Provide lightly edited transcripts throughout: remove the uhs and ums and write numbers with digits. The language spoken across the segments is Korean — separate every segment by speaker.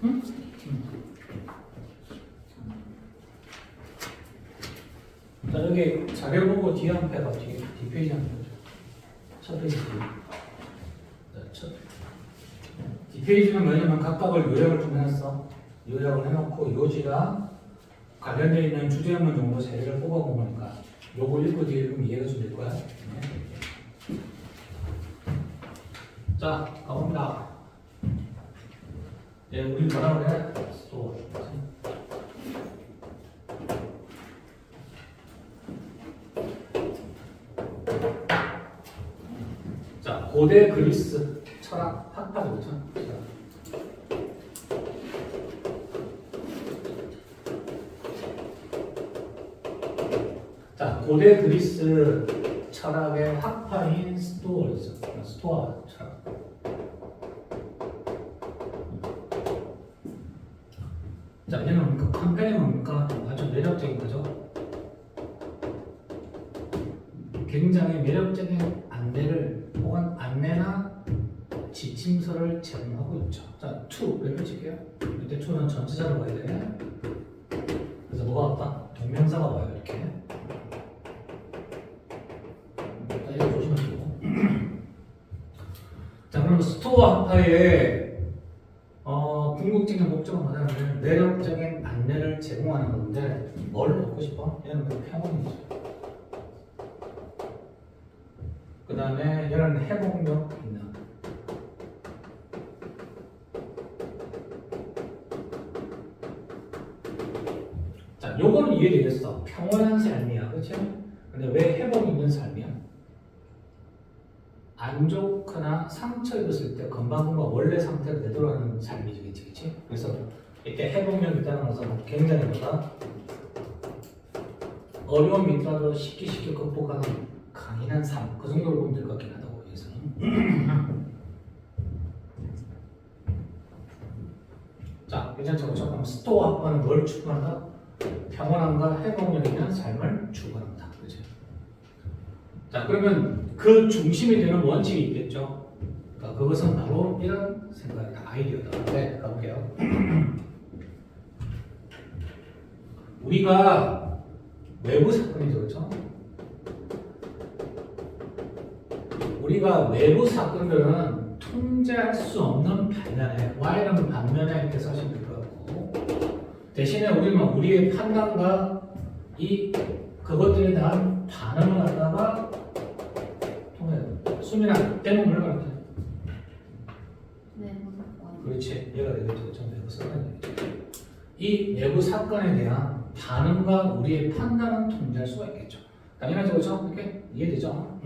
Speaker 1: 응? 자, 여기 자료 보고 뒤에 한 페이지가 뒷페이지 한 페이지. 첫 페이지. 자, 뒷페이지는 뭐냐면 각각을 요약을 좀 해놨어. 요약을 해놓고 요지랑 관련되어 있는 주제문문 정도 세 개를 뽑아보니까 요거 읽고 뒤에 읽으면 이해가 좀 될 거야. 네. 자, 가봅니다. 예, 우리 뭐라고 그래? 또. 자, 고대 그리스 철학 학파죠, 그렇죠? 자, 고대 그리스 철학의 학파인 스토어죠. 스토아 철학. 자, 얘는 뭡니까? 한편이 뭡니까? 아주 매력적인 거죠. 굉장히 매력적인 안내를 혹은 안내나 지침서를 제공하고 있죠. 자, to 몇 펼칠게요. 이때 to는 전체자로 봐야 돼. 그래서 뭐가 왔다? 동명사가 와요, 이렇게. 이거 조심하시고. 자, 그럼 스토아 학파의 궁극적인 목적은 뭐냐면 매력적인 안내를 제공하는 건데 뭘 얻고 싶어? 얘는 그 평온이죠. 그 다음에 얘는 회복력 있는. 자, 요거는 이해되겠어. 평온한 삶이야, 그렇지? 근데 왜 회복 있는 삶이야? 안 좋거나 상처 입었을 때 금방금방 원래 상태로 되돌아가는 삶이지, 그치? 그래서 이렇게 회복력 있다는 것은 굉장히 뭐다? 어려움이 있더라도 쉽게 극복하는 강인한 삶, 그 정도로 보면 될 것 같긴 하다고, 여기서는. 자, 괜찮죠? 그럼 스토아 학파는 뭘 추구한다? 평온함과 회복력 있는 삶을 추구한다. 그렇죠? 자, 그러면 그 중심이 되는 원칙이 있겠죠? 그러니까 그것은 바로 이런 생각이다. 아이디어다. 네, 가볼게요. 우리가 외부 사건이죠, 그렇죠? 우리가 외부 사건들은 통제할 수 없는 반면에, Y라는 반면에 이렇게 사시면 될 것 같고, 대신에 우리는 우리의 판단과 그것들에 대한 반응을 갖다가 수민아, 때문 뭘 가르쳐? 그렇지, 얘가 되겠죠. 좀 내부 사건이 되겠죠. 이 내부 사건에 대한 반응과 우리의 판단은 통제할 수가 있겠죠. 당연하죠, 그렇죠? 이렇게 이해되죠?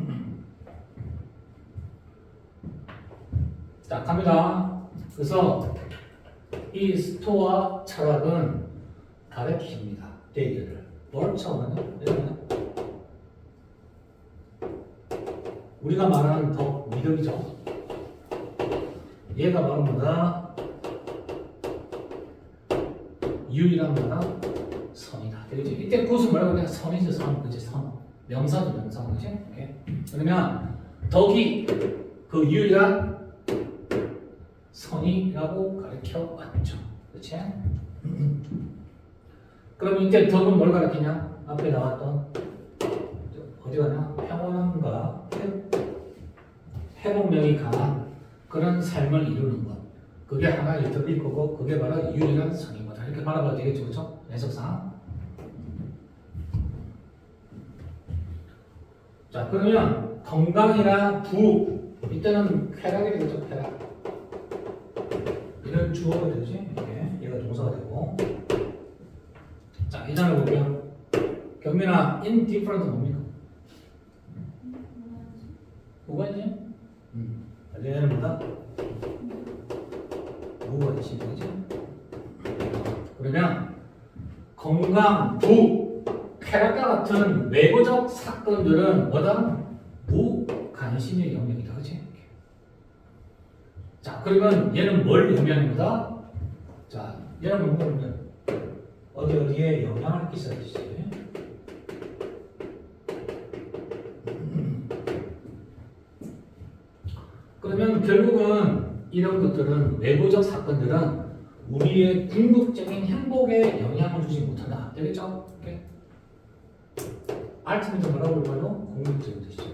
Speaker 1: 자, 갑니다. 그래서 이 스토아 철학은 가르칩니다. 대결을. 뭘 처음에는? 우리가 말하는 덕, 미덕이죠. 얘가 바로 뭐다? 유일한 뭐다? 선이다. 그렇지? 이때 그것은 뭐라고 그냥 선이죠, 선. 그치? 선. 명사죠, 명사. 그치? 오케이. 그러면 덕이 그 유일한 선이라고 가르쳐 왔죠. 그치? 그럼 이때 덕은 뭘 가르치냐? 앞에 나왔던 어디 가냐? 평온함과 회복력이 강한 그런 삶을 이루는 것. 그게 하나의 덕일 거고, 그게 바로 유일한 선인 거다. 이렇게 바라봐도 되겠죠, 그렇죠? 해석상. 자, 그러면 건강이나 부 이때는 쾌락이 되겠죠, 쾌락. 이런 주어가 되지. 이렇게 얘가 동사가 되고. 자, 이 단어 보면 경민아, indifferent 뭡니까? 뭐가 있지? 얘는 뭐다? 뭐가 되신 거지? 그러면 건강, 부, 쾌락과 같은 외부적 사건들은 뭐다? 무관심의 영역이다, 그렇지? 자, 그러면 얘는 뭘 의미하는 거다? 자, 얘는 뭘 의미하는 거다? 어디에 영향을 끼쳐야지. 그러면 결국은 이런 것들은 외부적 사건들은 우리의 궁극적인 행복에 영향을 주지 못한다. 되겠죠? 오케이. 알티미트 뭐라고 볼까요? 궁극적인 뜻이죠.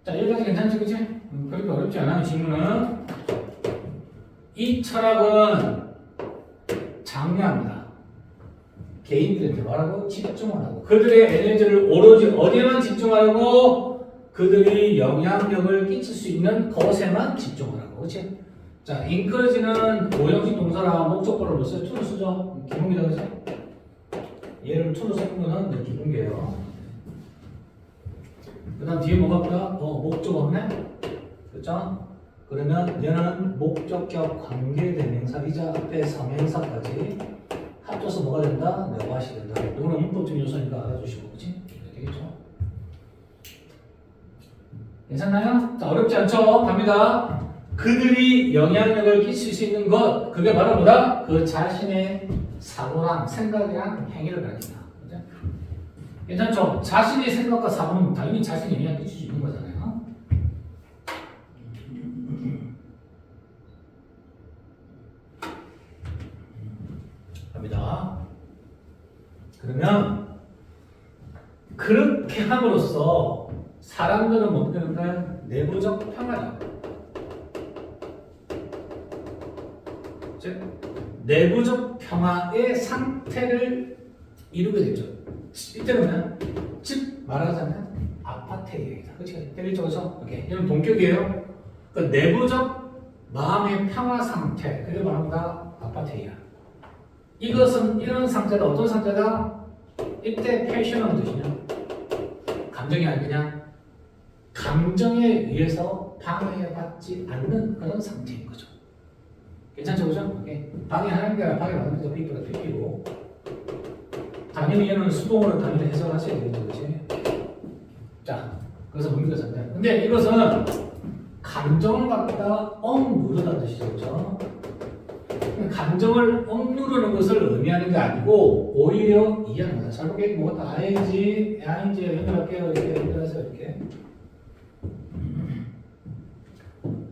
Speaker 1: 자, 여기까지 괜찮지, 그치? 그렇게 어렵지 않아요, 질문은. 이 철학은 장려합니다. 개인들한테 말하고 집중을 하고 그들의 에너지를 오로지 어디에만 집중하고 그들이 영향력을 끼칠 수 있는 것에만 집중을 하고, 그치? 자, encourage는 오형식 동사라 목적보를 못 써요. to를 쓰죠. 기본기다, 그치? 얘를 to로 쓰는 거는 기본기예요. 그 다음 뒤에 뭐가 없다? 목적 없네? 그렇죠? 그러면 얘는 목적격 관계대명사이자 앞에 서명사까지 합쳐서 뭐가 된다? 네고하시 된다. 이거는 문법적 요소니까 알아주시고, 그치? 되겠죠? 괜찮나요? 자, 어렵지 않죠? 갑니다. 그들이 영향력을 끼칠 수 있는 것, 그게 바로 뭐다? 그 자신의 사고랑 생각이랑 행위를 가리킨다. 그죠? 괜찮죠? 자신의 생각과 사고는 당연히 자신이 영향을 끼칠 수 있는 거잖아요. 갑니다. 그러면 그렇게 함으로써 사람들은 뭐 되는가? 내부적 평화죠. 즉 내부적 평화의 상태를 이루게 되죠. 이때는 즉 말하자면 아파트의 얘기다. 그렇지? 때리죠, 이렇게 이런 동격이에요. 그 내부적 마음의 평화 상태, 그게 말합니다. 아파트야. 이것은 이런 상태다. 어떤 상태다? 이때 패션은 뜻이냐? 감정이 아니라 그냥 감정에 의해서 방해받지 않는 그런 상태인 거죠. 괜찮죠, 그죠? 방해하는 게 아니라 방해받는 게 삐뚤어 삐끼고. 당연히 얘는 수동으로 당연히 해석하셔야 되겠죠, 그치? 자, 그래서 뭡니까, 상태? 근데 이것은 감정을 갖다 억누르다는 뜻이죠, 그죠? 감정을 억누르는 것을 의미하는 게 아니고 오히려 이해하는 거다. 자, 이렇게 뭐가 ing, 연결할게요. 이렇게 연결해서 이렇게.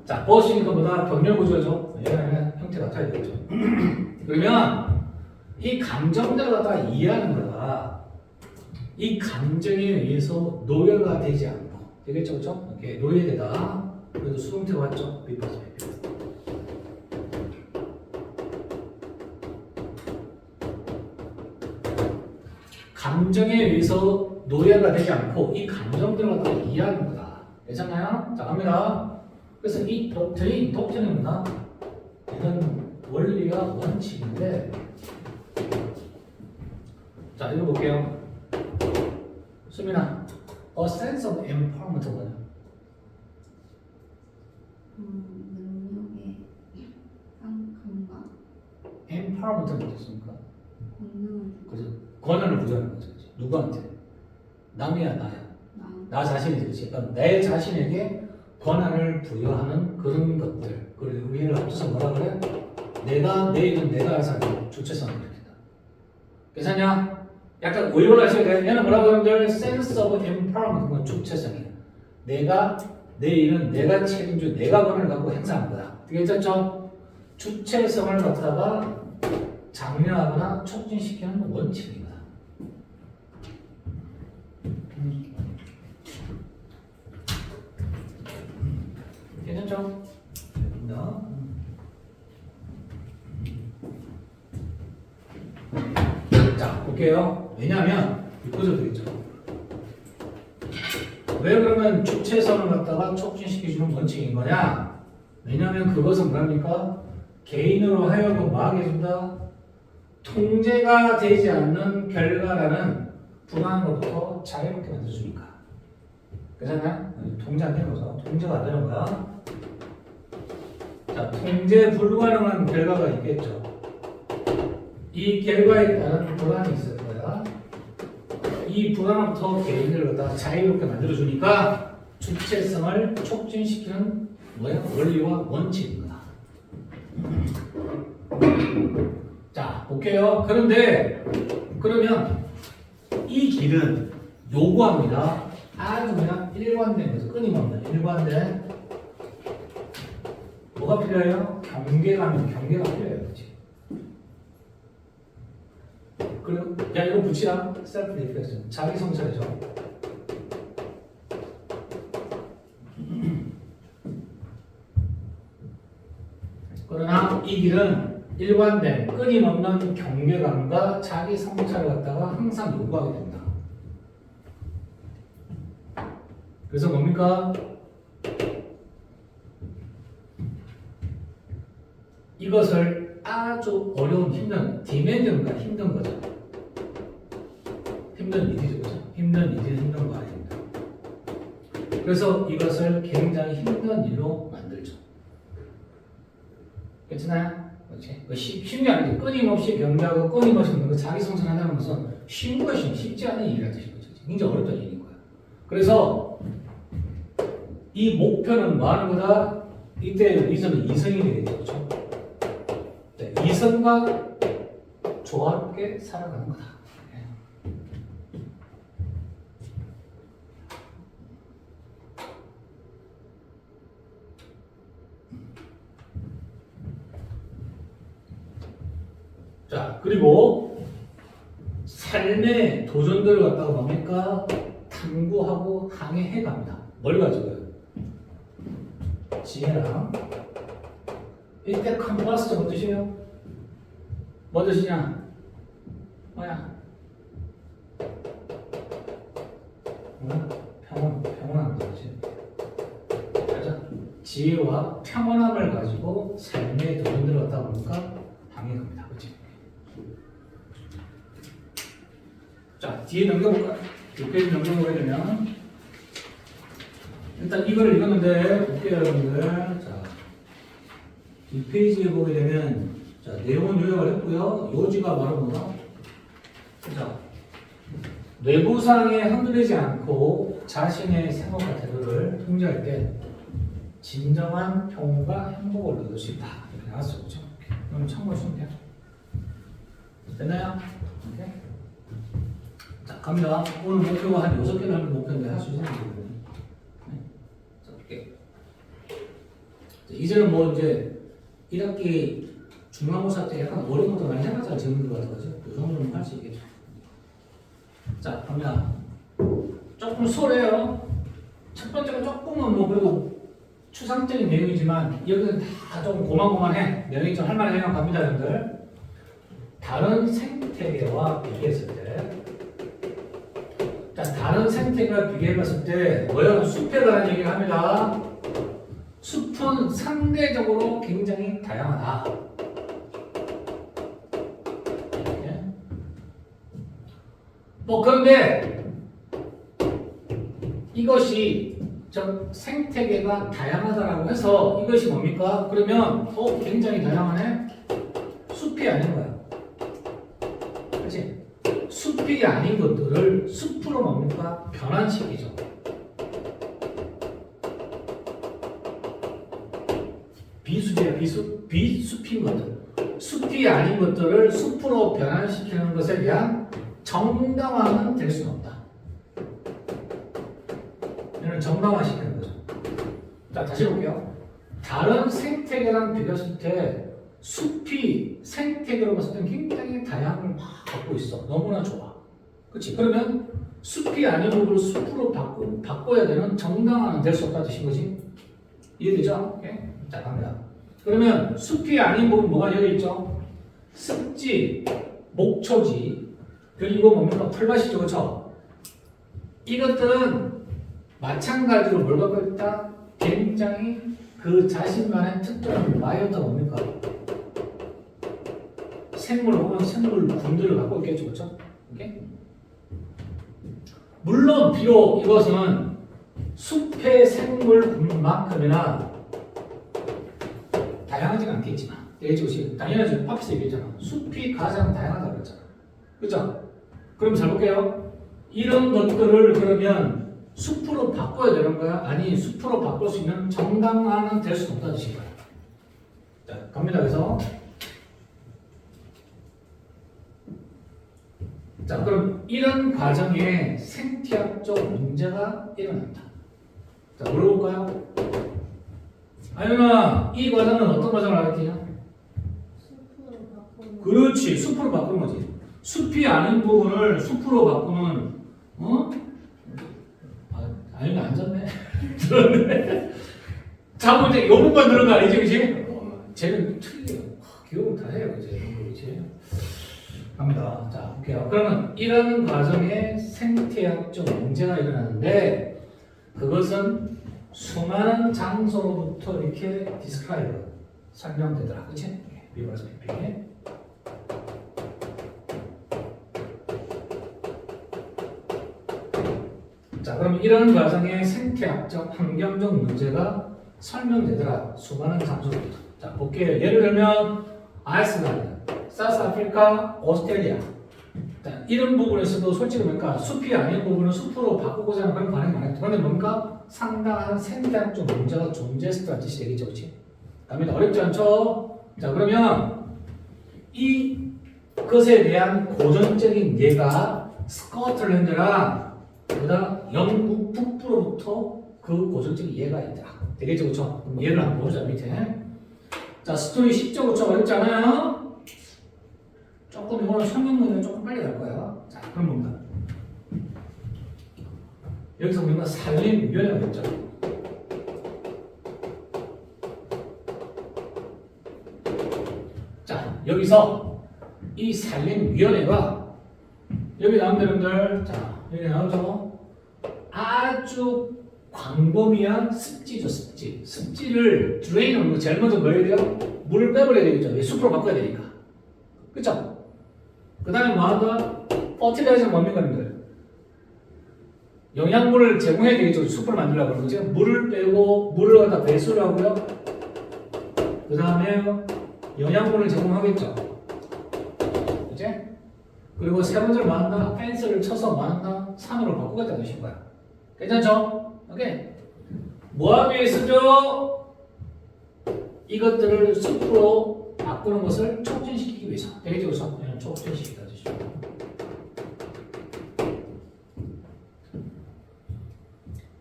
Speaker 1: 자, 버시는 것보다 병렬 구조죠. 얘는 형태 같아야 되겠죠. 그러면 이 감정들을 갖다가 이해하는 거다. 이 감정에 의해서 노예가 되지 않고, 되겠죠, 그렇죠? 이렇게 노예되다. 그래도 수동태가 왔죠. 비파스 비파스. 감정에 의해서 노예가 되지 않고 이 감정들을 갖다가 이해하는 거다. 괜찮나요? 자, 갑니다. 그래서 이 독트는 뭐나? 이런 원리와 원칙인데, 자, 읽어볼게요. 수민아, a sense of empowerment 뭐냐?
Speaker 2: 능력의 감각.
Speaker 1: empowerment는 어떻습니까?
Speaker 2: 권능을
Speaker 1: 그죠? 권한을 부여하는 거죠. 누구한테? 남이야, 나야? 나 자신이지, 그렇지? 그러니까 내 자신에게 권한을 부여하는 그런 것들. 그리고 위를 합쳐서 뭐라 그래? 내가 내 일은 내가 알아서 하는 주체성을 일으킨다. 괜찮냐? 약간 의료를 하셔야 돼. 얘는 뭐라고 하면 sense of empowerment, 그건 주체성이야. 내가 내 일은 내가 책임지고 내가 권한을 갖고 행사하는 거다. 괜찮죠? 주체성을 갖다가 장려하거나 촉진시키는 원칙입니다. 괜찮죠? 자, 볼게요. 왜냐하면 이거죠, 되겠죠. 왜 그러면 주체성을 갖다가 촉진시켜주는 원칙인 거냐? 왜냐하면 그것은 뭐랍니까? 개인으로 하여금 뭐 하게 해준다? 통제가 되지 않는 결과라는 불안으로부터 자유롭게 만들어주니까. 그렇잖아요? 통제 안 되는 거죠. 통제가 안 되는 거야. 자, 통제 불가능한 결과가 있겠죠. 이 결과에 따른 불안이 있을 거야. 이 불안으로부터 개인을 갖다가 자유롭게 만들어주니까 주체성을 촉진시키는 뭐야? 원리와 원칙입니다. 자, 볼게요. 그런데 그러면 이 길은 요구합니다. 아주 그냥 일관된 거죠. 끊임없는 일관된 뭐가 필요해요? 경계가 필요해요. 그렇지? 그리고 야 이거 붙이라 셀프 리플렉션 자기 성찰이죠. 그러나 이 길은 일관된 끊임없는 경계감과 자기 성찰을 갖다가 항상 요구하게 된다. 그래서 뭡니까? 이것을 아주 어려운 힘든 디멘전과 힘든 거죠. 힘든 일이죠, 그죠? 힘든 일이 힘든 거 아닙니다. 그래서 이것을 굉장히 힘든 일로 만들죠. 괜찮아요? 그렇지? 쉬운 게 아니죠. 끊임없이 경계하고 끊임없이 그 자기 성찰한다는 것은 쉬운 것이 쉽지 않은 일이라는 뜻인 거죠. 굉장히 어렵던 일인 거예요. 그래서 이 목표는 뭐 하는 거다? 이때 리선은 이성이 되겠죠, 그렇죠? 네, 이성과 조화롭게 살아가는 거다. 자, 그리고 삶의 도전들을 갖다가 뭡니까? 탐구하고 항해해 갑니다. 뭘 가지고요? 지혜랑 이때 컴퍼스가 뭔 뜻이에요? 뭔 뜻이냐? 뭐야? 평온한 거지. 그래서 지혜와 평온함을 가지고 삶의 도전들을 갖다가 뭡니까? 항해해 갑니다. 그렇지? 자, 뒤에 넘겨볼까? 이 페이지 넘겨보게 되면 일단 이걸 읽었는데 볼게요, 여러분들. 자, 이 페이지에 보게 되면 자, 내용은 요약을 했고요. 요지가 바로 뭐다? 자, 뇌부상에 흔들리지 않고 자신의 생활과 태도를 통제할 때 진정한 평온과 행복을 얻을 수 있다. 이렇게 나왔죠, 그렇죠? 그럼 참고하시면 돼요. 됐나요? 오케이. 자, 갑니다. 오늘 목표가 한 6개를 하는 목표인데 할 수 있는 거거든요. 네. 자, 볼게요. 이제는 뭐 이제 1학기 중간고사 때 약간 어려운 것도 많이 해봤잖아요. 재밌는 것 같아서. 이 정도는 할 수 있겠죠. 자, 갑니다. 조금 소래요. 첫 번째가 조금은 뭐 그래도 추상적인 내용이지만 여기는 다 조금 고만고만해. 내용이 좀 할만해요. 갑니다, 여러분들. 다른 생태계와 비교했을 때 자, 다른 생태계와 비교해봤을 때 뭐야? 숲에 관한 얘기를 합니다. 숲은 상대적으로 굉장히 다양하다. 네. 뭐 그런데 이것이 저 생태계가 다양하다라고 해서 이것이 뭡니까? 그러면 굉장히 다양하네? 숲이 아닌 거야. 그렇지? 숲이 아닌 것들을 숲으로 뭡니까? 변환시키죠. 비숲이야, 비숲인 것들. 숲이 아닌 것들을 숲으로 변환시키는 것에 대한 정당화는 될 수는 없다. 이는 정당화시키는 거죠. 자, 다시 볼게요. 다른 생태계랑 비교했을 때 숲이 생태계로 봤을 때 굉장히 다양함을 막 갖고 있어. 너무나 좋아. 그렇지? 그러면 숲이 아닌 부분을 숲으로 바꿔야 되는 정당화는 될 수 없다는 뜻인 거지. 이해되죠? 오케이? 자, 갑니다. 그러면 숲이 아닌 부분 뭐가 여기 있죠? 습지, 목초지, 그리고 뭡니까? 풀밭이죠, 그렇죠? 이것들은 마찬가지로 뭘 갖고 있다? 굉장히 그 자신만의 특별한 마이어터 뭡니까? 생물 혹은 생물 군들을 갖고 있겠죠, 그렇죠? 오케이? 물론 비록 이것은 숲의 생물 군만큼이나 다양하지는 않겠지만, 이것이 당연하지. 앞에서 얘기했잖아. 숲이 가장 다양하다고 그랬잖아. 그죠? 그럼 잘 볼게요. 이런 것들을 그러면 숲으로 바꿔야 되는 거야? 아니, 숲으로 바꿀 수 있는 정당화는 될 수 없다는 뜻인 거야. 자, 갑니다. 그래서 자, 그럼 이런 과정에 생태학적 문제가 일어난다. 자, 물어볼까요? 아유나, 이 과정은 어떤 과정을 알았냐?
Speaker 2: 숲으로 바꾸는.
Speaker 1: 그렇지, 숲으로 바꾸는 거지. 숲이 아닌 부분을 숲으로 바꾸는, 어? 아유나 안 잤네. 들었네. 자고 이제 요 부분만 들은 거 아니지, 그치? 쟤는 틀려. 기억을 다 해요, 이제. 그렇지? 갑니다. 자, 볼게요. 그러면 이런 과정에 생태학적 문제가 일어나는데 그것은 수많은 장소로부터 이렇게 디스크라이브 설명되더라. 그치? 리버스 PP에. 자, 그럼 이런 과정에 생태학적 환경적 문제가 설명되더라. 수많은 장소로부터. 자, 볼게요. 예를 들면 아이슬란드, 사우스아프리카, 오스트레일리아. 자, 이런 부분에서도 솔직히 뭡니까? 숲이 아닌 부분은 숲으로 바꾸고자 하는 그런 반응이 많았죠. 그런데 뭔가 상당한 생태학적 문제가 존재했다는 뜻이 되겠죠. 그렇지? 갑니다. 어렵지 않죠? 자, 그러면 이 것에 대한 고전적인 예가 스코틀랜드랑 그다음 영국 북부로부터 그 고전적인 예가 있다. 되겠죠? 그렇죠? 그럼 예를 한번 보자. 밑에. 자, 스토리 10조 그렇죠? 어렵지 않아요? 조금 이거는 설명문은 조금 빨리 갈 거야. 자, 그럼 뭔가 여기서 우리가 산림위원회가 있죠. 자, 여기서 이 산림위원회가 여기 나온 여러분들, 자, 여기 나오죠. 아주 광범위한 습지죠, 습지. 습지를 드레인으로 제일 먼저 뭐 해야 돼요? 물을 빼버려야 되겠죠. 숲으로 바꿔야 되니까. 그쵸? 그 다음에 뭐 한다? 퍼틸라이저는 뭡니까, 여러분들? 영양분을 제공해야 되겠죠. 숲을 만들려고 그러는 거지. 물을 빼고, 물을 갖다 배수를 하고요. 그 다음에 영양분을 제공하겠죠. 그치? 그리고 세 번째로 뭐 한다? 펜스를 쳐서 뭐 한다? 산으로 바꾸겠다는 뜻인 거야. 괜찮죠? 오케이. 뭐하기 위해서죠? 이것들을 숲으로 바꾸는 것을 촉진시키기 위해서. 되겠죠? 그래서 촉진시키다 뜻이죠.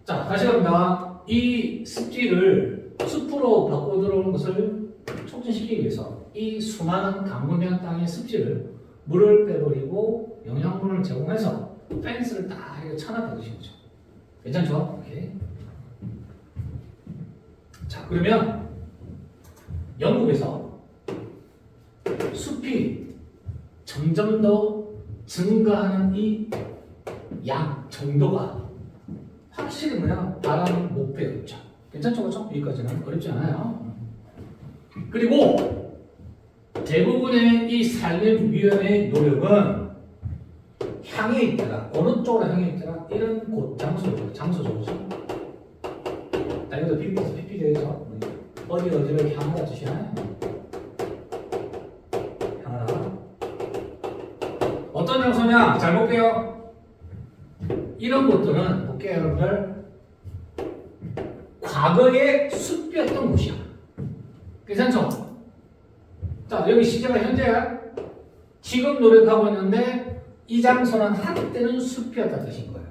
Speaker 1: 자, 다시 갑니다. 이 습지를 숲으로 바꿔 들어오는 것을 촉진시키기 위해서 이 수많은 강물면 땅의 습지를 물을 빼버리고 영양분을 제공해서 펜스를 딱 이렇게 쳐놨다는 뜻이죠. 괜찮죠? 오케이. 자, 그러면 영국에서 숲이 점점 더 증가하는 이 양 정도가 확실히 뭐냐? 바람 목표였죠. 괜찮죠? 그렇죠? 여기까지는 어렵지 않아요. 그리고 대부분의 이 산림위원회의 노력은 향해 있다가 어느 쪽으로 향해 있다가 이런 곳 장소죠. 자, 이것도 PP 되죠. 어디를 향하다 뜻이야. 향하다. 어떤 장소냐? 잘 볼게요. 이런 곳들은 볼게요, 여러분들. 과거의 숲이었던 곳이야. 괜찮죠? 자, 여기 시제가 현재야. 지금 노력하고 있는데 이 장소는 한때는 숲이었다는 뜻인 거예요.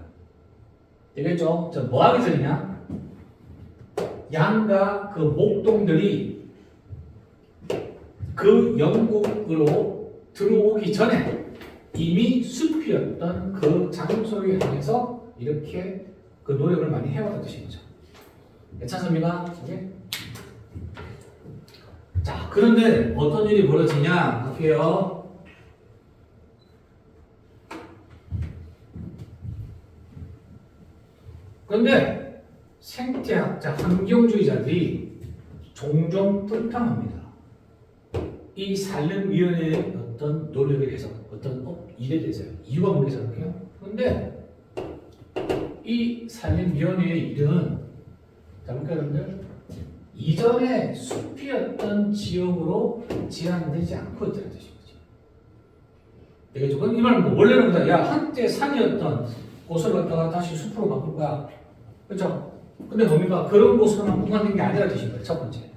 Speaker 1: 되겠죠? 자, 뭐 하기 전이냐? 양과 그 목동들이 그 영국으로 들어오기 전에 이미 숲이었던 그 장소를 향해서 이렇게 그 노력을 많이 해왔다는 뜻인 거죠. 괜찮습니까? 오케이? 자, 그런데 어떤 일이 벌어지냐? 볼게요. 그런데 생태학자, 환경주의자들이 종종 불평합니다. 이 산림위원회의 어떤 노력에 대해서, 어떤 일에 대해서 이유가 뭔지 생각해요. 그런데 이 산림위원회의 일은, 자, 볼까요, 여러분들? 이전에 숲이었던 지역으로 제한되지 않고 있다는 뜻인 거지. 되겠죠? 그럼 이 말은 뭐 원래는 보다, 야, 한때 산이었던 곳을 갖다가 다시 숲으로 바꿀 거야. 그렇죠? 근데 뭡니까? 그런 곳으로만 무관된 게 아니라는 뜻인 거예요. 첫 번째.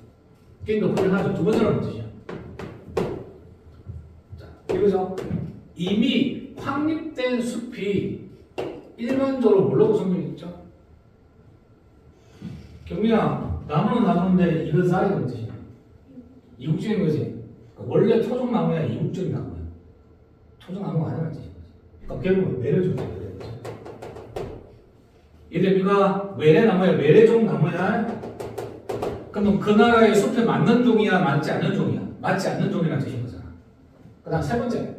Speaker 1: 그러니까 불편하죠. 두 번째는 무슨 뜻이야? 자, 이거죠. 이미 확립된 숲이 일반적으로 뭘로 구성되어 있죠? 경민아, 나무는 나무인데 이건 쌀이라는 뜻이야. 이국적인 거지. 그러니까 원래 토종나무야, 이국적인 나무야. 토종나무가 아니라는 뜻이야. 그러니까 결국은 매래종이야, 매래종. 이래비가 매래나무야, 매래종 나무야. 그러면 그 나라의 숲에 맞는 종이야, 맞지 않는 종이야? 맞지 않는 종이라는 뜻인 거잖아. 그 다음 세 번째.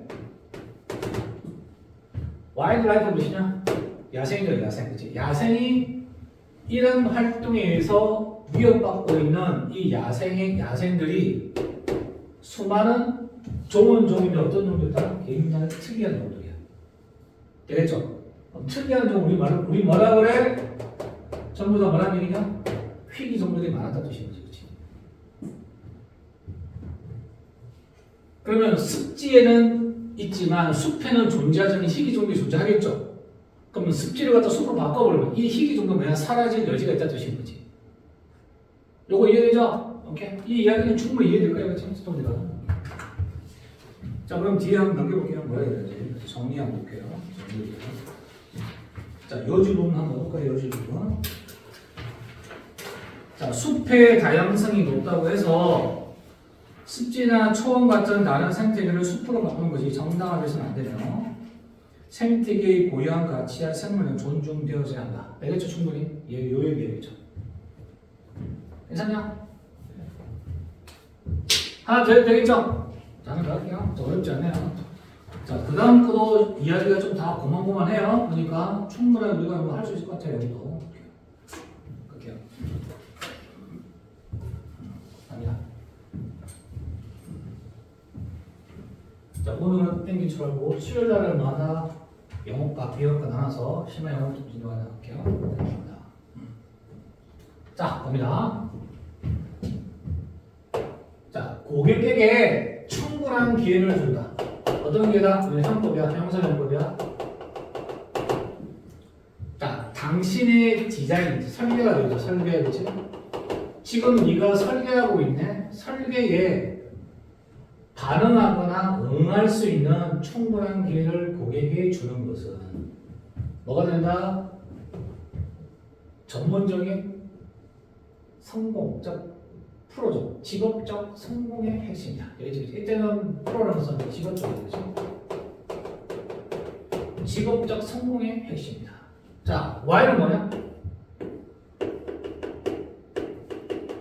Speaker 1: 와일드라이프 무엇이냐? 야생이죠, 야생. 그치? 야생이 이런 활동에 의해서 위협받고 있는 이 야생들이 수많은 좋은 종인데 어떤 종들이다? 굉장히 특이한 종들이야. 되겠죠? 특이한 종, 우리 뭐라 그래? 전부 다 뭐라는 얘기냐? 희귀 종들이 많았다는 뜻인 거지, 그치? 그러면 습지에는 있지만 숲에는 존재하지 않는 희귀 종들이 존재하겠죠? 그러면 습지를 갖다 숲으로 바꿔버리면 이 희귀 종도 그냥 사라질 여지가 있다는 뜻인 거지. 요거 이해되죠? 오케이? 이 이야기는 충분히 이해될 거예요, 그치? 스톤들아. 자, 그럼 뒤에 한번 넘겨볼게요. 뭐라 해야 되지? 정리 한번 볼게요. 자, 요지 부분 한번 볼까요? 요지 부분. 자, 숲의 다양성이 높다고 해서 습지나 초원 같은 다른 생태계를 숲으로 바꾸는 것이 정당화돼서는 안 되며 생태계의 고유한 가치와 생물은 존중되어져야 한다. 알겠죠? 충분히? 요 얘기겠죠? 괜찮냐? 하나 더 해도 되겠죠? 자, 하나 더 할게요. 어렵지 않네요. 자, 그 다음 거도 이야기가 좀 다 고만고만해요. 그러니까 충분하게 우리가 뭐 할 수 있을 것 같아요. 여기도. 그렇게요. 아니야. 자, 오늘은 땡긴 줄 알고 수요일 날마다 영어과, 비영어과 나눠서 심화 영어 좀 진행하도록 할게요. 감사합니다. 자, 갑니다. 자, 고객에게 충분한 기회를 준다. 어떤 기회다? 형법이야, 형사형법이야. 자, 당신의 디자인, 설계가 되죠. 설계, 그치? 지금 네가 설계하고 있네. 설계에 반응하거나 응할 수 있는 충분한 기회를 고객에게 주는 것은 뭐가 된다? 전문적인 성공적 프로죠. 직업적 성공의 핵심이다. 이때는 프로라는 것은 직업적이죠. 직업적 성공의 핵심이다. 자, Y는 뭐냐?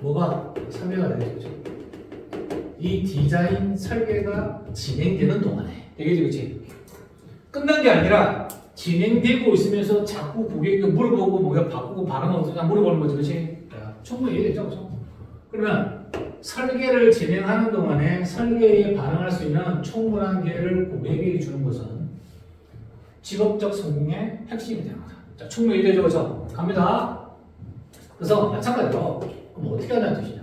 Speaker 1: 뭐가 설계가 되겠죠? 이 디자인 설계가 진행되는 동안에 되겠지, 그치? 끝난 게 아니라 진행되고 있으면서 자꾸 고객에게 물어보고 뭐가 바꾸고 반응하고 그냥 물어보는 거지, 그치? 자, 충분히 이해되죠, 그죠? 그러면 설계를 진행하는 동안에 설계에 반응할 수 있는 충분한 기회를 고객에게 주는 것은 직업적 성공의 핵심이 되는 거다. 자, 충분히 이해되죠, 그죠? 갑니다. 그래서 마찬가지로 그럼 어떻게 하자는 뜻이냐?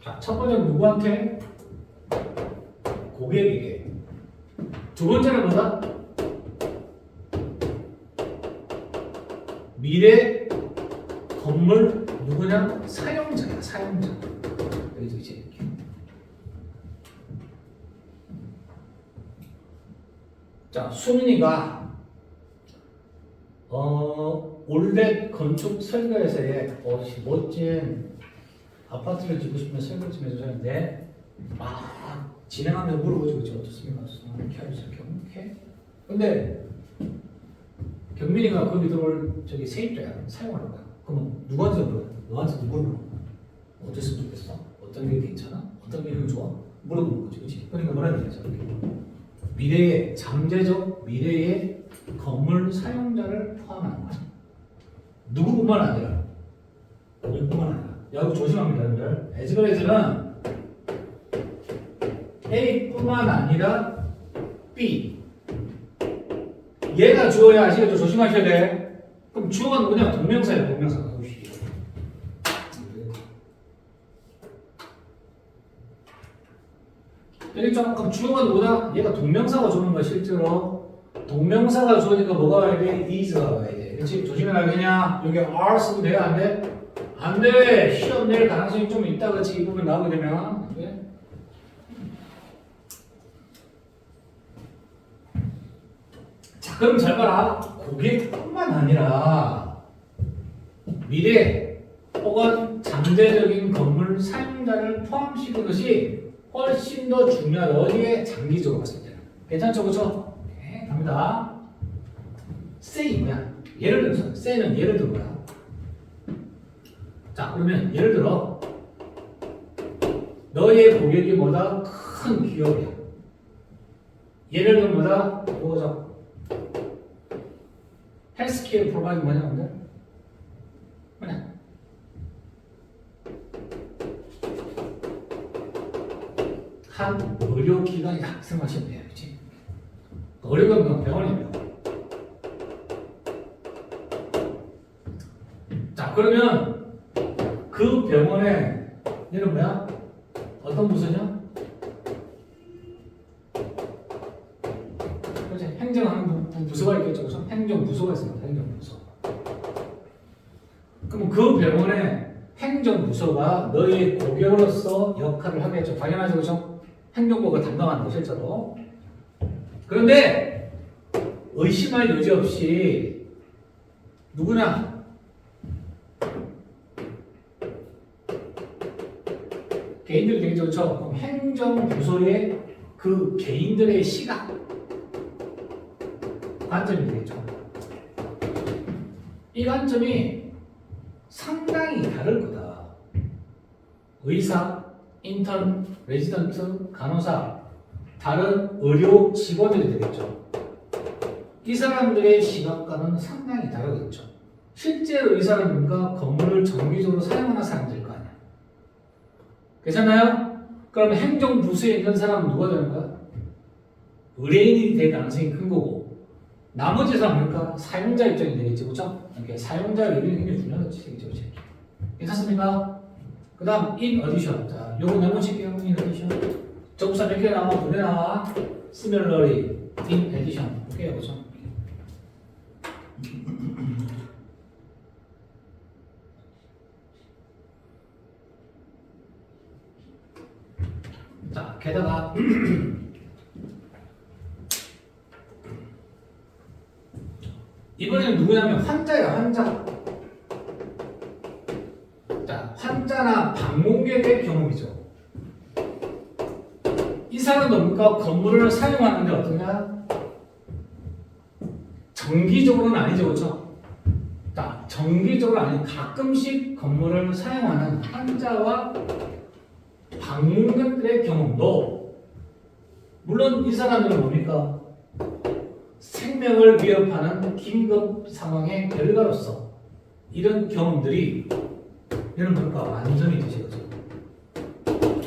Speaker 1: 자, 첫 번째는 누구한테? 고객에게. 두 번째는 뭐다? 미래 건물 누구냐? 사용자야, 사용자. 여기서 이제 이렇게. 자, 수민이가 올해 건축 설계회사에 멋진 아파트를 짓고 싶으면 설계 좀 해주셨는데 막 진행하면서 물어보죠, 그렇죠? 어떻습니까? 이렇게 하죠, 이렇게. 근데 경민이가 거기 들어올 저기 세입자야, 사용하는 거야. 그러면 누구한테 물어봐? 너한테 물어보는 거야. 어땠으면 좋겠어? 어떤 게 괜찮아? 어떤 게 좋아? 물어보는 거지, 그렇지? 그러니까 뭐라는 거야, 저렇게. 미래의 잠재적 미래의 건물 사용자를 포함하는 거야. 누구뿐만 아니라 고객뿐만 아니라. 야, 이거 조심합니다, 여러분들. 에즈거에서는 A뿐만 아니라 B. 얘가 주어야 아시겠죠? 조심하셔야 돼. 그럼 주어가 누구냐? 동명사예요, 동명사. 되겠죠? 그럼 주어가 누구다? 얘가 동명사가 주는 거야, 실제로. 동명사가 주어니까 뭐가 와야 돼? is가 와야 돼. 그치? 조심해라, 그냥. 여기 are 쓰면 돼요? 안 돼? 안 돼! 시험 낼 가능성이 좀 있다, 그치? 이 부분 나오게 되면. 네? 그럼 잘 봐라. 고객뿐만 아니라 미래 혹은 잠재적인 건물 사용자를 포함시키는 것이 훨씬 더 중요하다. 어디에? 장기적으로 봤을 때는. 괜찮죠? 그렇죠? 네, 갑니다. say 뭐야? 예를 들어서 say는 예를 들어 뭐야? 자, 그러면 예를 들어 너의 고객이 뭐다? 큰 기업이야. 예를 들면 뭐다? 뭐죠? 헬스케어 프로바이드 뭐냐 근데? 뭐냐? 한 의료기관이다 생각하시면 돼요. 그치? 의료기관 병원이에요. 자, 그러면 그 병원에 얘는 뭐야? 어떤 부서냐? 그렇지? 행정하는 부서가 있겠죠. 그래서 행정부서가 있습니다. 행정부서. 그럼 그 병원의 행정부서가 너의 고객으로서 역할을 하겠죠. 당연하죠. 그렇죠? 행정부가 담당하는 거 실제로. 그런데 의심할 여지 없이 누구나 개인들이 되겠죠. 그렇죠? 그럼 행정부서의 그 개인들의 시각 관점이 되겠죠. 이 관점이 상당히 다를 거다. 의사, 인턴, 레지던트, 간호사, 다른 의료 직원들이 되겠죠. 이 사람들의 시각과는 상당히 다르겠죠. 실제로 이 사람들과 건물을 정기적으로 사용하는 사람들일 거 아니야. 괜찮나요? 그럼 행정부서에 있는 사람은 누가 되는 거야? 의뢰인이 될 가능성이 큰 거고, 나머지 사람은 뭘까? 사용자 입장이 되겠지, 그렇죠? 이렇게 사용자 의견이 굉장히 중요하겠지, 그렇죠? 괜찮습니까? 그 다음 in addition. 자, 요거 메모칠게요. in addition. 접사 몇 개 나와? 2개 나와. similarly, in addition. 볼게요, 그렇죠? 자, 게다가 이번에는 누구냐면 환자야, 환자. 자, 환자나 방문객의 경험이죠. 이 사람은 뭡니까? 건물을 사용하는데 어떠냐? 정기적으로는 아니죠, 그렇죠? 자, 정기적으로 아닌 가끔씩 건물을 사용하는 환자와 방문객들의 경험도, 물론 이 사람들은 뭡니까? 생명을 위협하는 긴급 상황의 결과로서 이런 경험들이 얘는 뭘까? 완전히 되시거죠.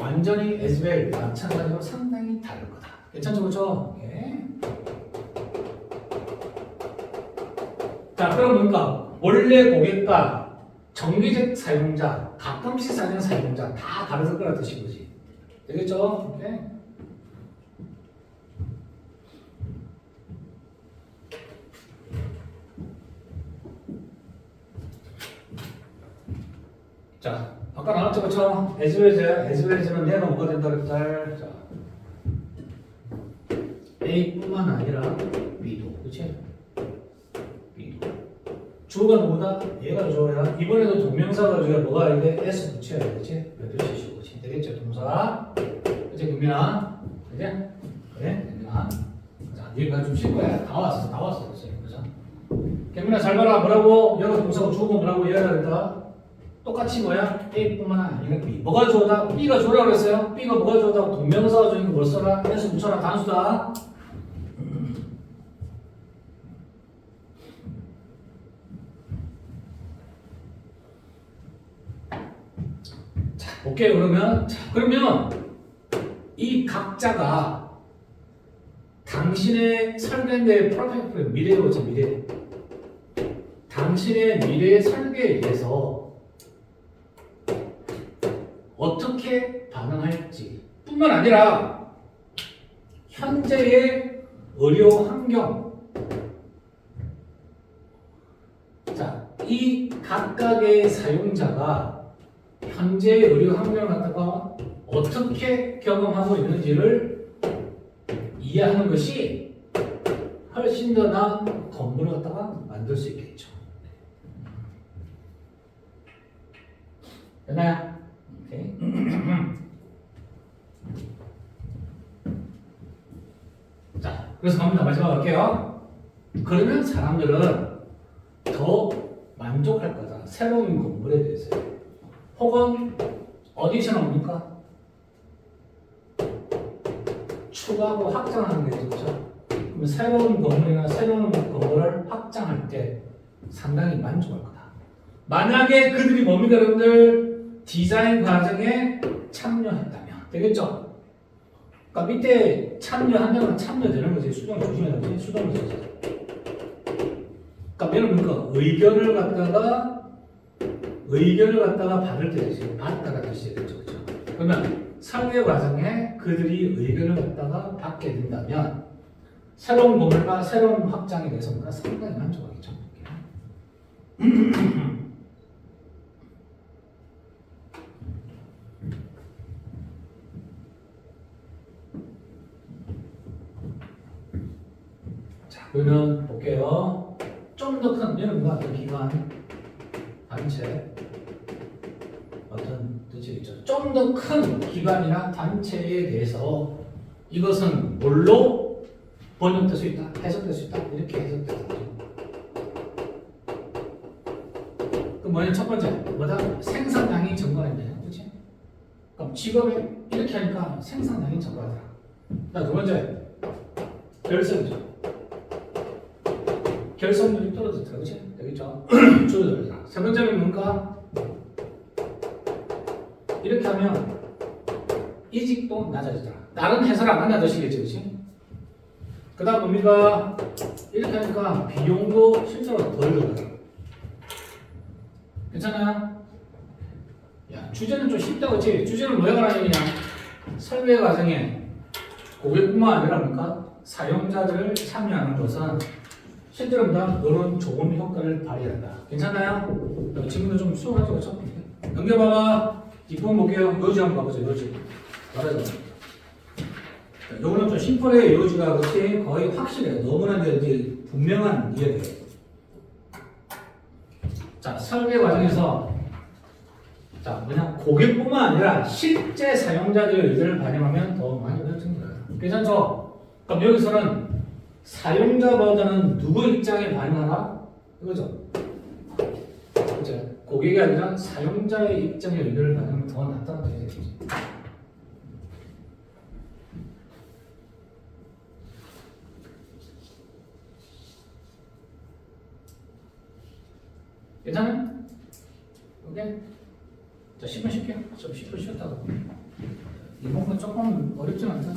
Speaker 1: 완전히 as well 마찬가지로 상당히 다를 거다. 괜찮죠, 그렇죠? 예. 자, 그럼 뭔가 원래 고객과 정기적 사용자, 가끔씩 사용하는 사용자 다 다를 거라 뜻인 거지. 되겠죠? 오케이. 자, 아까 나왔죠, 그렇죠? as well as는 얘가 뭐가 된다 그랬다. 자, A뿐만 아니라 B도, 그렇지? B도. 주어가 누구다? 얘가 주어야. 이번에도 동명사가 주어야 뭐가 아닌데 S 붙여야 돼, 그렇지? 몇을 쓰시고, 되겠죠, 동사. 그렇지, 금민아? 그래? 그래, 금민아. 자, 얘가 좀 쉴 거야. 다 왔어, 그렇지? 그죠? 금민아 잘 봐라. 뭐라고? 얘가 동사고 주어가 뭐라고? 얘가 그랬다. 똑같이 뭐야? A뿐만 아니라 B. 뭐가 주어다? B가 주어라고 그랬어요? B가 뭐가 주어다? 동명사가 주어있는 걸 써라. S 붙여라. 단수다. 자, 오케이. 그러면 이 각자가 당신의 설계된 프로젝트 미래로죠. 미래. 당신의 미래 설계에 의해서 어떻게 반응할지 뿐만 아니라 현재의 의료 환경, 자, 이 각각의 사용자가 현재의 의료 환경을 갖다가 어떻게 경험하고 있는지를 이해하는 것이 훨씬 더 나은 건물을 갖다가 만들 수 있겠죠. 됐나요? 오케이. 자, 그래서 갑니다. 마지막 할게요. 그러면 사람들은 더 만족할 거다. 새로운 건물에 대해서. 혹은 어디서 나옵니까? 추가하고 확장하는 게 좋죠. 그러면 새로운 건물이나 새로운 건물을 확장할 때 상당히 만족할 거다. 만약에 그들이 뭡니까, 여러분들? 디자인 과정에 참여했다면 되겠죠? 그러니까 밑에 참여한다면 참여되는 거지. 수동 조심해야 되지. 수동 조심. 그러니까 얘는 뭡니까? 의견을 갖다가 받을 때 되지. 받다가 다시 되죠. 그렇죠? 그러면 설계 과정에 그들이 의견을 갖다가 받게 된다면 새로운 건물과 새로운 확장에 대해서 우리가 상당히 만족하겠죠. 자, 그러면 볼게요. 좀 더 큰 얘는 뭐가 어떤 기관, 단체, 어떤 뜻이 있죠. 좀 더 큰 기관이나 단체에 대해서 이것은 뭘로 번역될 수 있다, 해석될 수 있다, 이렇게 해석될 수 있다. 그 뭐냐, 첫 번째, 뭐다? 생산량이 증가한대요, 그렇지? 그럼 직업에 이렇게 하니까 생산량이 증가하더라. 두 번째, 결성이죠. 결성률이 떨어졌더라, 그렇지? 되겠죠? 줄어들더라. 세 번째는 뭔가 이렇게 하면 이직도 낮아지더라. 다른 회사를 안 만나드시겠지, 그렇지? 그 다음 뭡니까? 이렇게 하니까 비용도 실제로 덜 들더라. 괜찮아요? 야, 주제는 좀 쉽다, 그렇지? 주제는 뭐에 관한 얘기냐? 설계 과정에 고객뿐만 아니라 뭡니까? 사용자들을 참여하는 것은 실제로 이런 좋은 효과를 발휘한다. 괜찮아요? 지금도 좀 수업하죠, 그렇죠? 넘겨봐봐. 뒷부분 볼게요. 요지 한번 봐보세요. 요지. 말하자. 요거는 좀 심플해요. 요지가 그렇지 거의 확실해요. 너무나 이제 분명한 이야기예요. 자, 설계 과정에서 자, 뭐냐, 고객뿐만 아니라 실제 사용자들의 의견을 반영하면 더 많이 얻어집니다. 괜찮죠? 그럼 여기서는 사용자보다는 누구 입장에 반영하나? 이거죠. 그렇죠? 고객이 아니라 사용자의 입장의 의견을 반영하면 더 낫다는 얘기죠. 괜찮아요? 오케이? 자, 10분 쉴게요. 좀 10분 쉬었다가. 이번 건 조금 어렵진 않다.